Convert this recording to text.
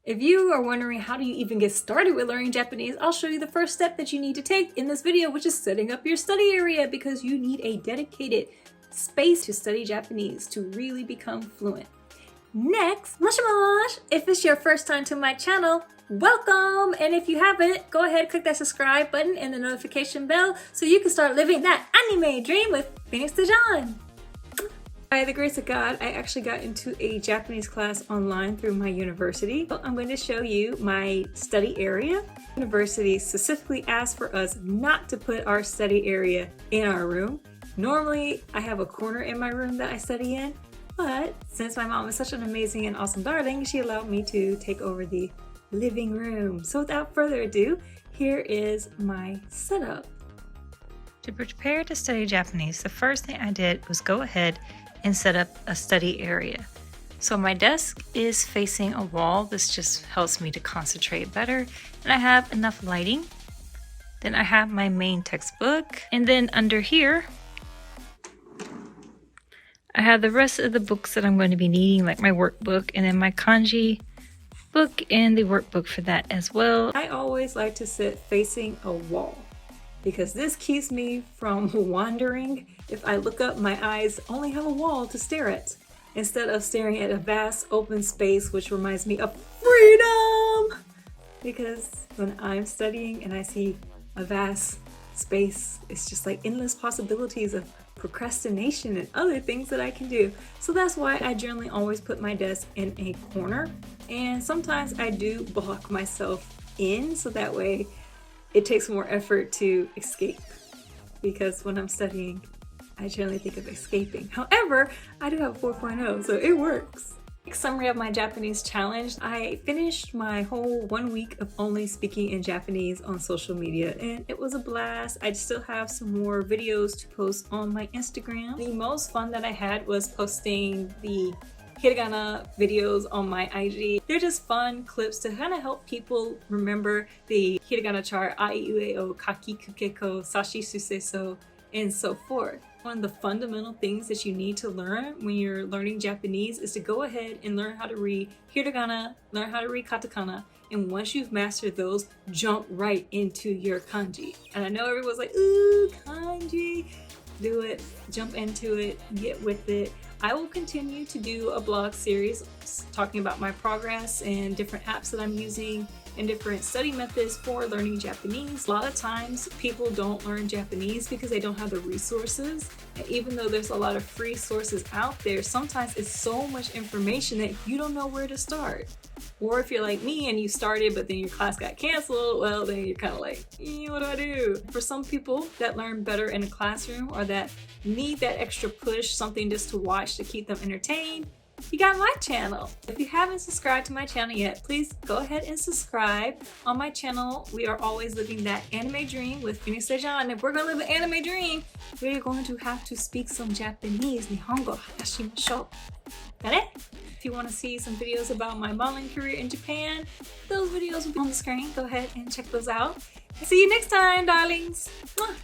If you are wondering how do you even get started with learning Japanese, I'll show you the first step that you need to take in this video, which is setting up your study area, because you need a dedicated space to study Japanese to really become fluent. Next, moshi mosh! If it's your first time to my channel, welcome! And if you haven't, go ahead, click that subscribe button and the notification bell so you can start living that anime dream with Phoenix Dejan. By the grace of God, I actually got into a Japanese class online through my university. So I'm going to show you my study area. University specifically asked for us not to put our study area in our room. Normally, I have a corner in my room that I study in, but since my mom is such an amazing and awesome darling, she allowed me to take over the living room. So without further ado, here is my setup. To prepare to study Japanese, the first thing I did was go ahead and set up a study area. So my desk is facing a wall. This just helps me to concentrate better, and I have enough lighting. Then I have my main textbook, and then under here I have the rest of the books that I'm going to be needing, like my workbook and then my kanji book and the workbook for that as well. I always like to sit facing a wall because this keeps me from wandering. If I look up, my eyes only have a wall to stare at instead of staring at a vast open space, which reminds me of freedom. Because when I'm studying and I see a vast space, it's just like endless possibilities of procrastination and other things that I can do. So that's why I generally always put my desk in a corner. And sometimes I do block myself in so that way it takes more effort to escape. Because when I'm studying, I generally think of escaping. However, I do have a 4.0, so it works. Summary of my Japanese challenge. I finished my whole 1 week of only speaking in Japanese on social media, and it was a blast. I still have some more videos to post on my Instagram. The most fun that I had was posting the Hiragana videos on my IG. They're just fun clips to kind of help people remember the Hiragana chart, a, I, U, E, O, kaki, kukeko, sashi, suseso, and so forth. One of the fundamental things that you need to learn when you're learning Japanese is to go ahead and learn how to read Hiragana, learn how to read Katakana, and once you've mastered those, jump right into your kanji. And I know everyone's like, ooh, kanji. Do it, jump into it, get with it. I will continue to do a blog series talking about my progress and different apps that I'm using and different study methods for learning Japanese. A lot of times people don't learn Japanese because they don't have the resources. And even though there's a lot of free sources out there, sometimes it's so much information that you don't know where to start. Or if you're like me and you started but then your class got canceled, well then you're kind of like, what do I do? For some people that learn better in a classroom or that need that extra push, something just to watch to keep them entertained, you got my channel. If you haven't subscribed to my channel yet, please go ahead and subscribe. On my channel, we are always living that anime dream with Phoenix Dejan. If we're gonna live an anime dream, we're going to have to speak some Japanese. Nihongo hatashimashou. Got it? If you want to see some videos about my modeling career in Japan, those videos will be on the screen. Go ahead and check those out. See you next time, darlings. Mwah.